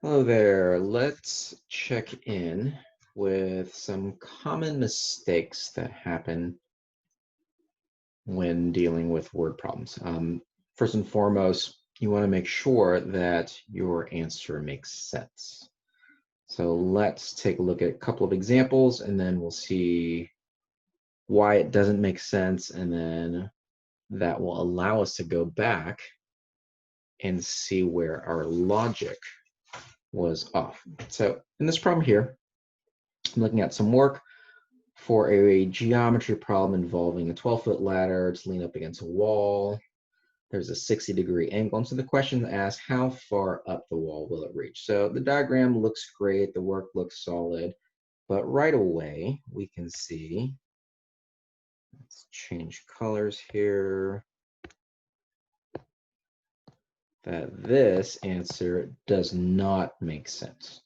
Hello there. Let's check in with some common mistakes that happen when dealing with word problems. First and foremost, you want to make sure that your answer makes sense. So let's take a look at a couple of examples and then we'll see why it doesn't make sense, and then that will allow us to go back and see where our logic was off. So in this problem here, I'm looking at some work for a geometry problem involving a 12-foot ladder to lean up against a wall. There's a 60-degree angle. And so the question asks, how far up the wall will it reach? So the diagram looks great. The work looks solid. But right away, we can see, let's change colors here, that this answer does not make sense.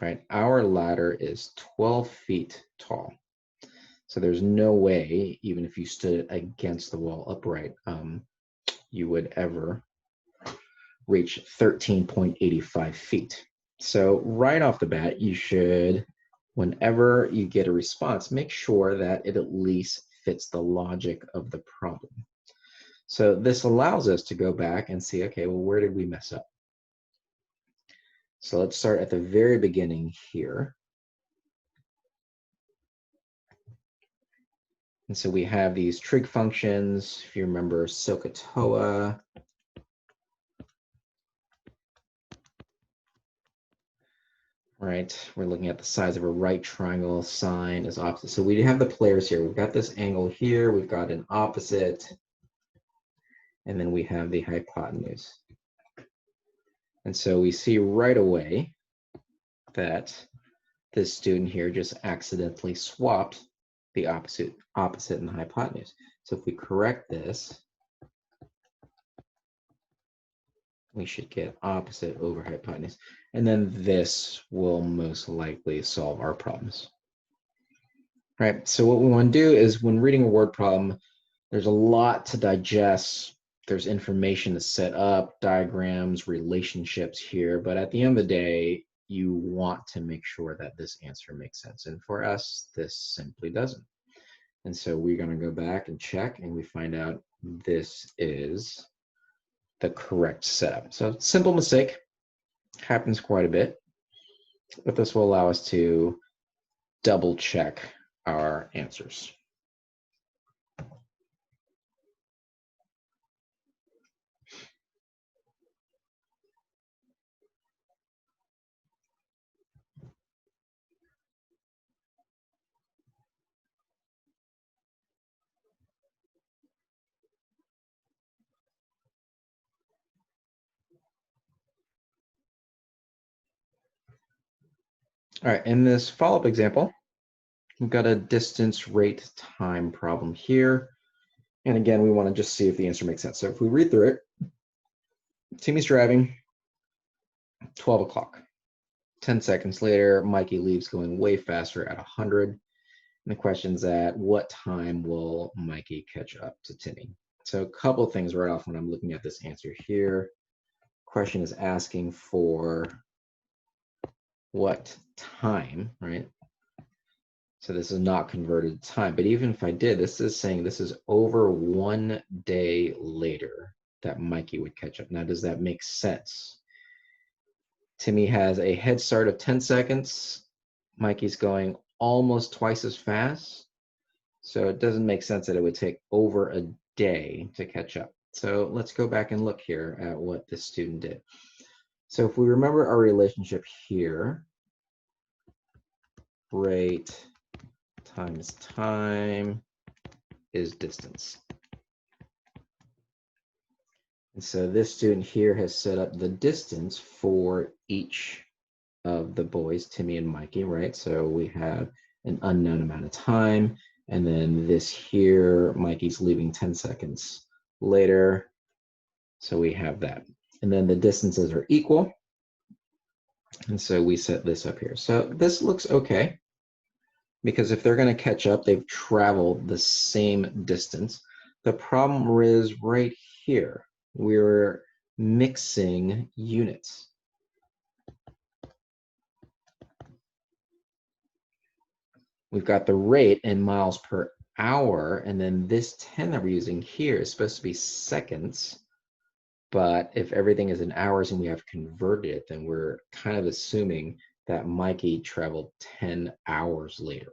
Right? Our ladder is 12 feet tall. So there's no way, even if you stood against the wall upright, you would ever reach 13.85 feet. So right off the bat, you should, whenever you get a response, make sure that it at least fits the logic of the problem. So this allows us to go back and see, okay, well, where did we mess up? So let's start at the very beginning here. And so we have these trig functions. If you remember SOHCAHTOA, right? We're looking at the size of a right triangle, sine is opposite. So we have the players here. We've got this angle here, we've got an opposite, and then we have the hypotenuse. And so we see right away that this student here just accidentally swapped the opposite and the hypotenuse. So if we correct this, we should get opposite over hypotenuse. And then this will most likely solve our problems. Right, so what we want to do is when reading a word problem, there's a lot to digest. There's information to set up, diagrams, relationships here, but at the end of the day, you want to make sure that this answer makes sense. And for us, this simply doesn't. And so we're going to go back and check, and we find out this is the correct setup. So simple mistake, happens quite a bit, but this will allow us to double check our answers. All right, in this follow-up example, we've got a distance, rate, time problem here. And again, we want to just see if the answer makes sense. So if we read through it, Timmy's driving, 12 o'clock. 10 seconds later, Mikey leaves going way faster at 100. And the question's at what time will Mikey catch up to Timmy? So a couple things right off when I'm looking at this answer here. Question is asking for what time, right? So this is not converted to time, but even if I did, this is saying this is over 1 day later that Mikey would catch up. Now, does that make sense? Timmy has a head start of 10 seconds. Mikey's going almost twice as fast. So it doesn't make sense that it would take over a day to catch up. So let's go back and look here at what this student did. So if we remember our relationship here, rate times time is distance. And so this student here has set up the distance for each of the boys, Timmy and Mikey, right? So we have an unknown amount of time, and then this here, Mikey's leaving 10 seconds later. So we have that. And then the distances are equal. And so we set this up here. So this looks okay, because if they're going to catch up, they've traveled the same distance. The problem is right here. We're mixing units. we've got the rate in miles per hour, and then this 10 that we're using here is supposed to be seconds. But if everything is in hours and we have converted it, then we're kind of assuming that Mikey traveled 10 hours later.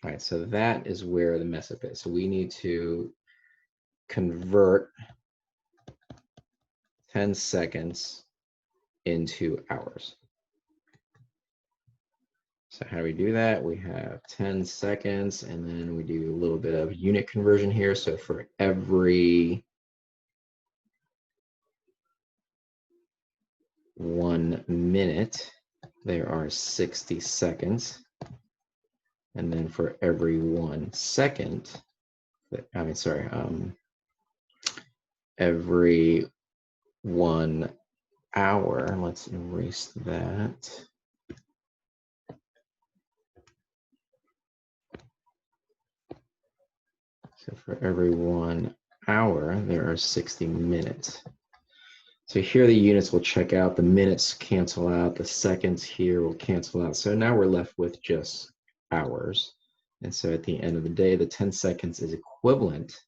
All right, so that is where the mess up is. So we need to convert 10 seconds into hours. So how do we do that? We have 10 seconds, and then we do a little bit of unit conversion here. So for every 1 minute, there are 60 seconds. And then for every 1 second, every 1 hour, let's erase that. So for every 1 hour, there are 60 minutes. So here the units will check out, the minutes cancel out, the seconds here will cancel out. So now we're left with just hours. And so at the end of the day, the 10 seconds is equivalent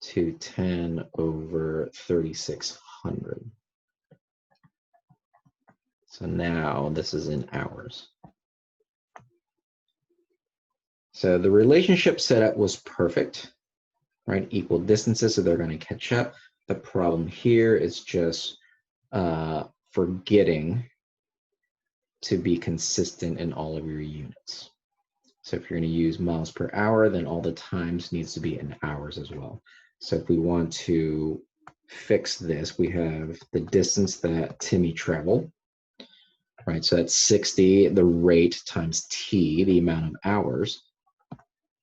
to 10 over 3,600. So now this is in hours. So the relationship setup was perfect, right? Equal distances, so they're going to catch up. The problem here is just forgetting to be consistent in all of your units. So if you're going to use miles per hour, then all the times needs to be in hours as well. So if we want to fix this, we have the distance that Timmy traveled, right? So that's 60, the rate times T, the amount of hours.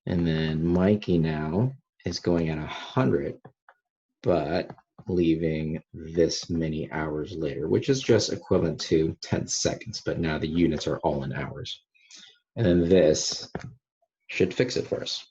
And then Mikey now is going at 100, but leaving this many hours later, which is just equivalent to 10 seconds, but now the units are all in hours. And then this should fix it for us.